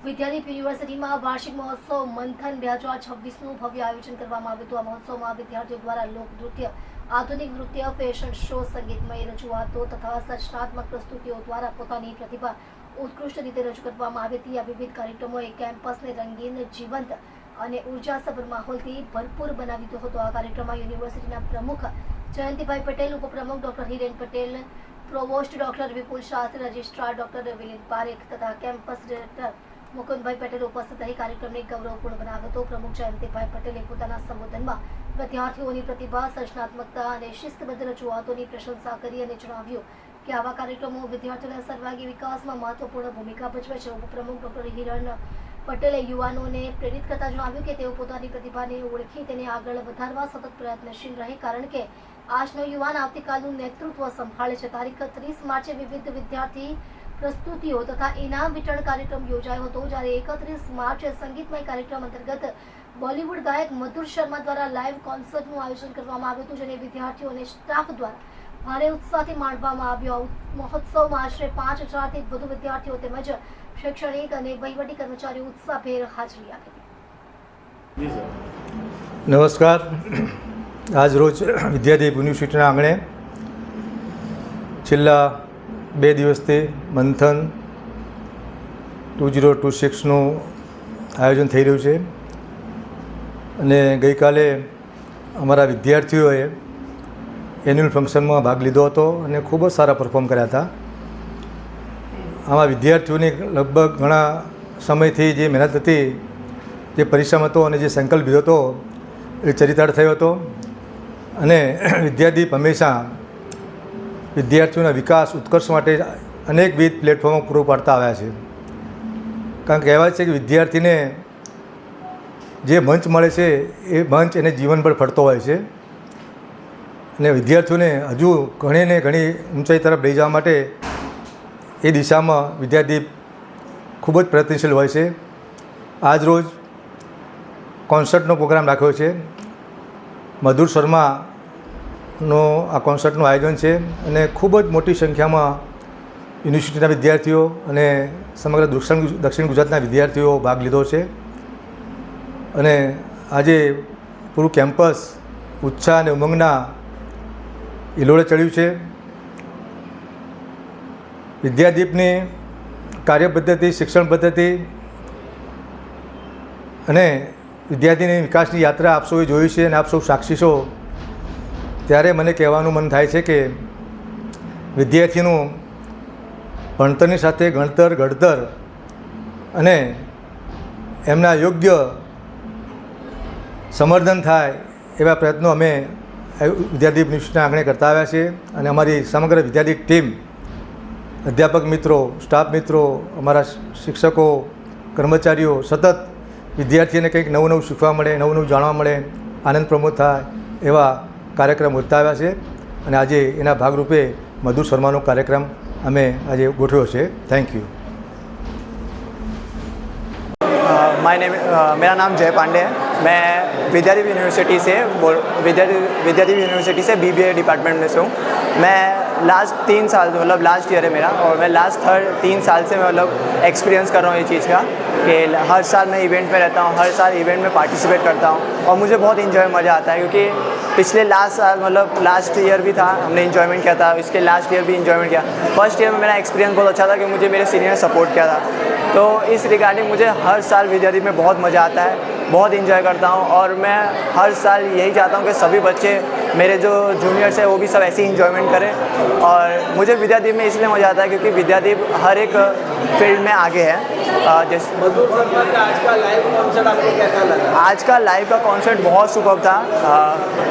વિદ્યાદીપ યુનિવર્સિટીમાં વાર્ષિક મહોત્સવ મંથન 2026નું ભવ્ય આયોજન કરવામાં આવ્યું હતું। આ મહોત્સવમાં વિદ્યાર્થીઓ દ્વારા લોકનૃત્ય, આધુનિક નૃત્ય, ફેશન શો, સંગીતમય રજૂઆતો તથા સર્જનાત્મક પ્રસ્તુતિઓ દ્વારા પોતાની પ્રતિભા ઉત્કૃષ્ટ રીતે રજૂ કરવામાં આવી હતી। આ વિવિધ કાર્યક્રમોએ કેમ્પસને રંગીન, જીવંત અને ઉર્જાસભર માહોલથી ભરપૂર બનાવી દીધો હતો। આ કાર્યક્રમમાં યુનિવર્સિટીના પ્રમુખ જયંતિભાઈ પટેલ, ઉપપ્રમુખ doctor Hiren Patel, provost doctor Vipul Shastri, registrar doctor Vilin Parekh તથા કેમ્પસ ડિરેક્ટર મુકુંદભાઈ પટેલ ઉપસ્થિત રહી કાર્યક્રમને ગૌરવપૂર્ણ બનાવ્યો હતો। પ્રમુખ જયંતિભાઈ પટેલે પોતાના સંબોધનમાં વિદ્યાર્થીઓની પ્રતિભા, સર્જનાત્મકતા અને શિસ્તબદ્ધ રજૂઆતોની પ્રશંસા કરી અને જણાવ્યું કે આવા કાર્યક્રમો વિદ્યાર્થીઓના સર્વાંગી વિકાસમાં મહત્વપૂર્ણ ભૂમિકા ભજવે છે। ઉપપ્રમુખ ડોક્ટર હિરેન પટેલે યુવાનોને પ્રેરિત કરતા જણાવ્યું કે તેઓ પોતાની પ્રતિભાને ઓળખી તેને આગળ વધારવા સતત પ્રયત્નશીલ રહે, કારણ કે આજનો યુવાન આવતીકાલનું નેતૃત્વ સંભાળે છે। તારીખ 30 માર્ચે વિવિધ વિદ્યાર્થી પ્રસ્તુતિઓ તથા ઇનામ વિતરણ કાર્યક્રમ યોજાયો હતો, જ્યારે 31 માર્ચે સંગીતમય કાર્યક્રમ અંતર્ગત બોલિવૂડ ગાયક મધુર શર્મા દ્વારા લાઈવ કોન્સર્ટનું આયોજન કરવામાં આવ્યું હતું, જેને વિદ્યાર્થીઓ અને સ્ટાફ દ્વારા ભારે ઉત્સાહથી માણવામાં આવ્યો। મહોત્સવમાં આશરે 5000થી વધુ વિદ્યાર્થીઓ તેમજ શૈક્ષણિક અને વહીવટી કર્મચારીઓ ઉત્સાહભેર હાજરી આપી હતી। નમસ્કાર। આજ રોજ વિદ્યાદીપ યુનિવર્સિટીના આંગણે છેલ્લા 2 દિવસથી મંથન 2026નું આયોજન થઈ રહ્યું છે અને ગઈકાલે અમારા વિદ્યાર્થીઓએ એન્યુઅલ ફંક્શનમાં ભાગ લીધો હતો અને ખૂબ જ સારા પરફોર્મ કર્યા હતા। આમાં વિદ્યાર્થીઓની લગભગ ઘણા સમયથી જે મહેનત હતી, જે પરિશ્રમ હતો અને જે સંકલ્પ લીધો હતો એ ચરિતાર્થ થયો હતો અને વિદ્યાદીપ હંમેશા વિદ્યાર્થીઓના વિકાસ, ઉત્કર્ષ માટે અનેકવિધ પ્લેટફોર્મો પૂરું પાડતા આવ્યા છે। કારણ કે કહેવાય છે કે વિદ્યાર્થીને જે મંચ મળે છે એ મંચ એને જીવનભર ફરતો હોય છે અને વિદ્યાર્થીઓને હજુ ઘણી ને ઘણી ઊંચાઈ તરફ લઈ જવા માટે એ દિશામાં વિદ્યાદીપ ખૂબ જ પ્રયત્નશીલ હોય છે। આજ રોજ કોન્સર્ટનો પ્રોગ્રામ રાખ્યો છે। મધુર શર્માનો આ કોન્સર્ટનું આયોજન છે અને ખૂબ જ મોટી સંખ્યામાં યુનિવર્સિટીના વિદ્યાર્થીઓ અને સમગ્ર દક્ષિણ ગુજરાતના વિદ્યાર્થીઓ ભાગ લીધો છે અને આજે પૂરું કેમ્પસ ઉત્સાહ અને ઉમંગના હિલોળે ચડ્યું છે। વિદ્યાદીપની કાર્યપદ્ધતિ, શિક્ષણ પદ્ધતિ અને વિદ્યાર્થીની વિકાસની યાત્રા આપ સૌએ જોઈ છે અને આપ સૌ સાક્ષી છો, ત્યારે મને કહેવાનું મન થાય છે કે વિદ્યાર્થીનું ભણતરની સાથે ગણતર, ઘડતર અને એમના યોગ્ય સંવર્ધન થાય એવા પ્રયત્નો અમે વિદ્યાદીપ યુનિવર્સિટીના આંગણે કરતા આવ્યા છીએ અને અમારી સમગ્ર વિદ્યાદીપ ટીમ, અધ્યાપક મિત્રો, સ્ટાફ મિત્રો, અમારા શિક્ષકો, કર્મચારીઓ સતત વિદ્યાર્થીઓને કંઈક નવું નવું શીખવા મળે, નવું નવું જાણવા મળે, આનંદ પ્રમોદ થાય એવા કાર્યક્રમ વધતા આવ્યા છે અને આજે એના ભાગરૂપે મધુર શર્માનો કાર્યક્રમ અમે આજે ગોઠવ્યો છે। Thank you. मेरा नाम जय पांडे है। मैं विद्यादीप यूनिवर्सिटी से विद्यादीप यूनिवर्सिटी से BBA डिपार्टमेंट में से हूँ। मैं लास्ट 3 साल मतलब लास्ट ईयर है मेरा, और मैं लास्ट 3 साल से मैं मतलब एक्सपीरियंस कर रहा हूँ ये चीज़ का कि हर साल मैं इवेंट में रहता हूँ, हर साल इवेंट में पार्टिसिपेट करता हूँ और मुझे बहुत इन्जॉय, मज़ा आता है। क्योंकि पिछले लास्ट साल मतलब लास्ट ईयर भी था, हमने इन्जॉयमेंट किया था, इसके लास्ट ईयर भी इन्जॉयमेंट किया। फर्स्ट ईयर में मेरा एक्सपीरियंस बहुत अच्छा था कि मुझे मेरे सीनियर ने सपोर्ट किया था। तो इस रिगार्डिंग मुझे हर साल विद्यादीप में बहुत मज़ा आता है, बहुत इन्जॉय करता हूँ और मैं हर साल यही चाहता हूँ कि सभी बच्चे, मेरे जो जूनियर्स हैं वो भी सब ऐसे ही इन्जॉयमेंट करें। और मुझे विद्यादीप में इसलिए मज़ा आता है क्योंकि विद्यादीप हर एक फील्ड में आगे है। जैसे मधुर शर्मा का आज का लाइव कॉन्सर्ट आपको कैसा लगा? आज का लाइव का कॉन्सर्ट बहुत सुपर्ब था।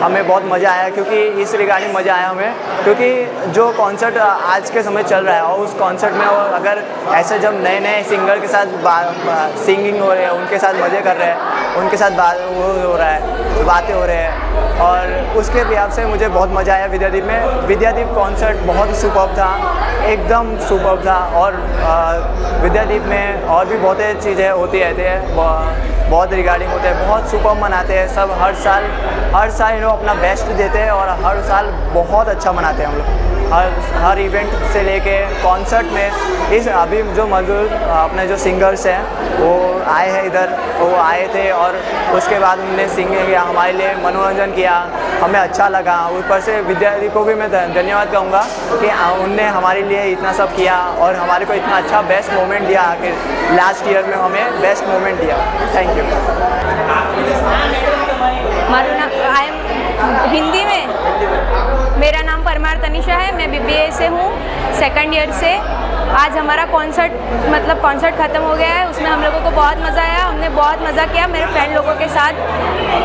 हमें बहुत मज़ा आया क्योंकि इस रिगार्डिंग मज़ा आया हमें क्योंकि जो कॉन्सर्ट आज के समय चल रहा है और उस कॉन्सर्ट में अगर ऐसे जब नए नए सिंगर के साथ सिंगिंग हो रहे हैं, उनके साथ मज़े कर रहे हैं, उनके साथ वो हो रहा है, बातें हो रहे हैं, और उसके हिसाब से मुझे बहुत मज़ा आया विद्यादीप में। विद्यादीप कॉन्सर्ट बहुत सुपर्ब था, एकदम सुपर्ब था। और विद्यादीप में और भी बहुत चीज़ें होती रहती है, बहुत रिगार्डिंग होते हैं, बहुत सुपर्ब मनाते हैं सब। हर साल इन लोग अपना बेस्ट देते हैं और हर साल बहुत अच्छा मनाते हैं हम लोग। हर इवेंट से लेके कॉन्सर्ट में इस अभी जो मधुर अपने जो सिंगर्स हैं वो आए हैं इधर, वो आए थे और उसके बाद उनने सिंगिंग किया, हमारे लिए मनोरंजन किया, हमें अच्छा लगा। ऊपर से विद्यार्थी को भी मैं धन्यवाद कहूँगा कि उनने हमारे लिए इतना सब किया और हमारे को इतना अच्छा बेस्ट मोमेंट दिया, आखिर लास्ट ईयर में हमें बेस्ट मोमेंट दिया। Thank you. मारू नाम आई एम हिंदी में, मेरा नाम परमार तनिषा है, मैं BBA से हूँ, सेकंड ईयर से। आज हमारा कॉन्सर्ट ख़त्म हो गया है, उसमें हम लोगों को बहुत मज़ा आया, हमने बहुत मज़ा किया मेरे फ्रेंड लोगों के साथ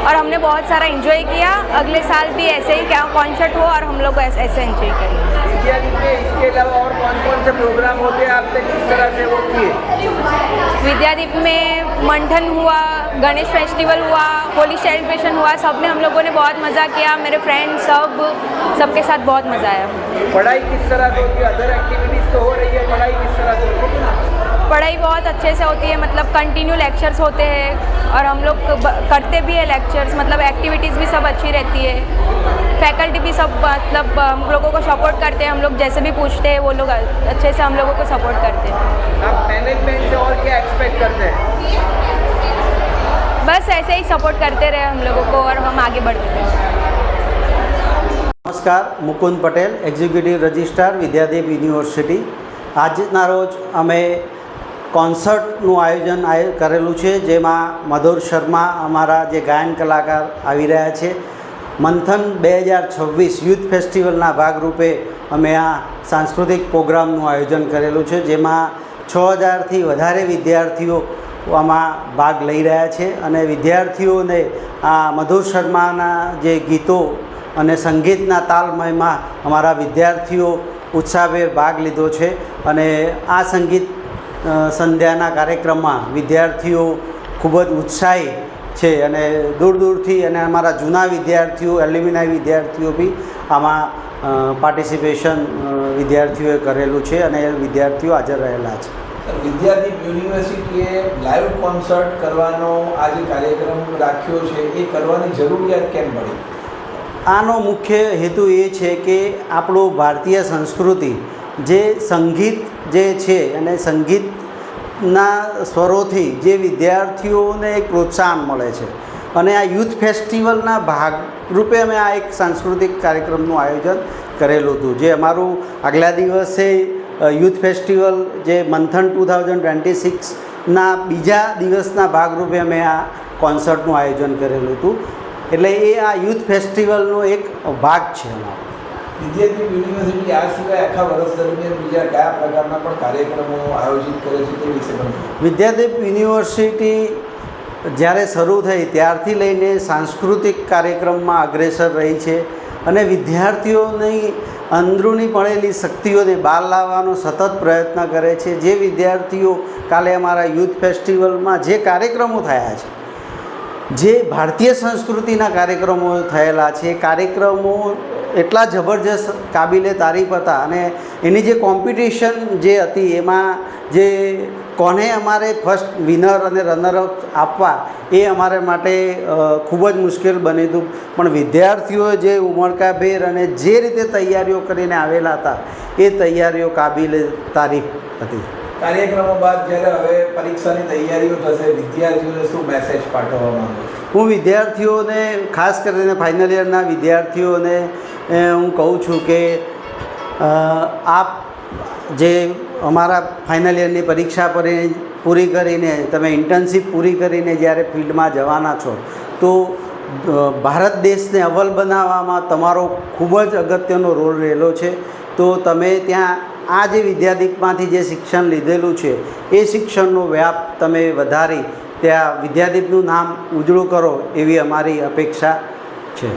और हमने बहुत सारा एंजॉय किया। अगले साल भी ऐसे ही क्या कॉन्सर्ट हो और हम लोग ऐसे एंजॉय करें। इसके अलावा और कौन कौन से प्रोग्राम होते हैं, आपने किस तरह से वो किए? विद्यादीप में मंथन हुआ, गणेश फेस्टिवल हुआ, होली सेलिब्रेशन हुआ, सब में हम लोगों ने बहुत मज़ा किया, मेरे फ्रेंड सबके साथ बहुत मज़ा आया। पढ़ाई किस तरह से होती है? अदर एक्टिविटीज़ तो हो रही है, पढ़ाई किस तरह से होती है? पढ़ाई बहुत अच्छे से होती है, मतलब कंटिन्यू लेक्चर्स होते हैं और हम लोग करते भी है लेक्चर्स, मतलब एक्टिविटीज़ भी सब अच्छी रहती है। फैकल्टी भी सब मतलब हम लोगों को सपोर्ट करते हैं, हम लोग जैसे भी पूछते हैं वो लोग अच्छे से हम लोगों को सपोर्ट करते हैं। आप मैनेजमेंट से और क्या एक्सपेक्ट करते हैं? बस ऐसे ही सपोर्ट करते रहे हम लोगों को और हम आगे बढ़ते हैं। નમસ્કાર, Mukund Patel, executive registrar Vidyadeep university. આજના રોજ અમે કોન્સર્ટનું આયોજન કરેલું છે, જેમાં મધુર શર્મા અમારા જે ગાયન કલાકાર આવી રહ્યા છે। મંથન 2026 યુથ ફેસ્ટિવલના ભાગરૂપે અમે આ સાંસ્કૃતિક પ્રોગ્રામનું આયોજન કરેલું છે, જેમાં 6000થી વધારે વિદ્યાર્થીઓ આમાં ભાગ લઈ રહ્યા છે અને વિદ્યાર્થીઓને આ મધુર શર્માના જે ગીતો અને સંગીતના તાલમયમાં અમારા વિદ્યાર્થીઓ ઉત્સાહભેર ભાગ લીધો છે અને આ સંગીત સંધ્યાના કાર્યક્રમમાં વિદ્યાર્થીઓ ખૂબ જ ઉત્સાહી છે અને દૂર દૂરથી અને અમારા જૂના વિદ્યાર્થીઓ એલ્યુમિનાઈ વિદ્યાર્થીઓ બી આમાં પાર્ટિસિપેશન વિદ્યાર્થીઓએ કરેલું છે અને વિદ્યાર્થીઓ હાજર રહેલા છે। વિદ્યાદીપ યુનિવર્સિટીએ લાઈવ કોન્સર્ટ કરવાનો આ જે કાર્યક્રમ રાખ્યો છે એ કરવાની જરૂરિયાત કેમ પડી? આનો મુખ્ય હેતુ એ છે કે આપણું ભારતીય સંસ્કૃતિ જે સંગીત જે છે અને સંગીતના સ્વરોથી જે વિદ્યાર્થીઓને એક પ્રોત્સાહન મળે છે અને આ યુથ ફેસ્ટિવલના ભાગરૂપે અમે આ એક સાંસ્કૃતિક કાર્યક્રમનું આયોજન કરેલું હતું, જે અમારું આગલા દિવસે યુથ ફેસ્ટિવલ જે મંથન 2026ના બીજા દિવસના ભાગરૂપે અમે આ કોન્સર્ટનું આયોજન કરેલું હતું। એટલે એ આ યુથ ફેસ્ટિવલનો એક ભાગ છે અમારો। વિદ્યાદીપ યુનિવર્સિટી આ સિવાય આખા વર્ષ દરમિયાન બીજા કયા પ્રકારના પણ કાર્યક્રમો આયોજિત કરે છે તે વિશે પણ? વિદ્યાદીપ યુનિવર્સિટી જ્યારે શરૂ થઈ ત્યારથી લઈને સાંસ્કૃતિક કાર્યક્રમમાં અગ્રેસર રહી છે અને વિદ્યાર્થીઓની અંદરૂની પડેલી શક્તિઓને બહાર લાવવાનો સતત પ્રયત્ન કરે છે। જે વિદ્યાર્થીઓ કાલે અમારા યુથ ફેસ્ટિવલમાં જે કાર્યક્રમો થયા છે, જે ભારતીય સંસ્કૃતિના કાર્યક્રમો થયેલા છે, એ કાર્યક્રમો એટલા જબરજસ્ત કાબિલે તારીફ હતા અને એની જે કોમ્પિટિશન જે હતી એમાં જે કોને અમારે ફર્સ્ટ વિનર અને રનરઅપ આપવા એ અમારે માટે ખૂબ જ મુશ્કેલ બન્યું હતું, પણ વિદ્યાર્થીઓએ જે ઉમળકાભેર અને જે રીતે તૈયારીઓ કરીને આવેલા હતા એ તૈયારીઓ કાબિલે તારીફ હતી। કાર્યક્રમો બાદ જ્યારે હવે પરીક્ષાની તૈયારીઓ થશે, વિદ્યાર્થીઓને શું મેસેજ પાઠવવા માંગો છો? હું વિદ્યાર્થીઓને ખાસ કરીને ફાઇનલ યરના વિદ્યાર્થીઓને હું કહું છું કે આપ જે અમારા ફાઇનલ યરની પરીક્ષા પૂરી કરીને તમે ઇન્ટર્નશીપ પૂરી કરીને જ્યારે ફિલ્ડમાં જવાના છો તો ભારત દેશને અવ્વલ બનાવવામાં તમારો ખૂબ જ અગત્યનો રોલ રહેલો છે। તો તમે ત્યાં આ જે વિદ્યાદીપમાંથી જે શિક્ષણ લીધેલું છે એ શિક્ષણનો વ્યાપ તમે વધારી ત્યાં વિદ્યાદીપનું નામ ઉજળું કરો એવી અમારી અપેક્ષા છે।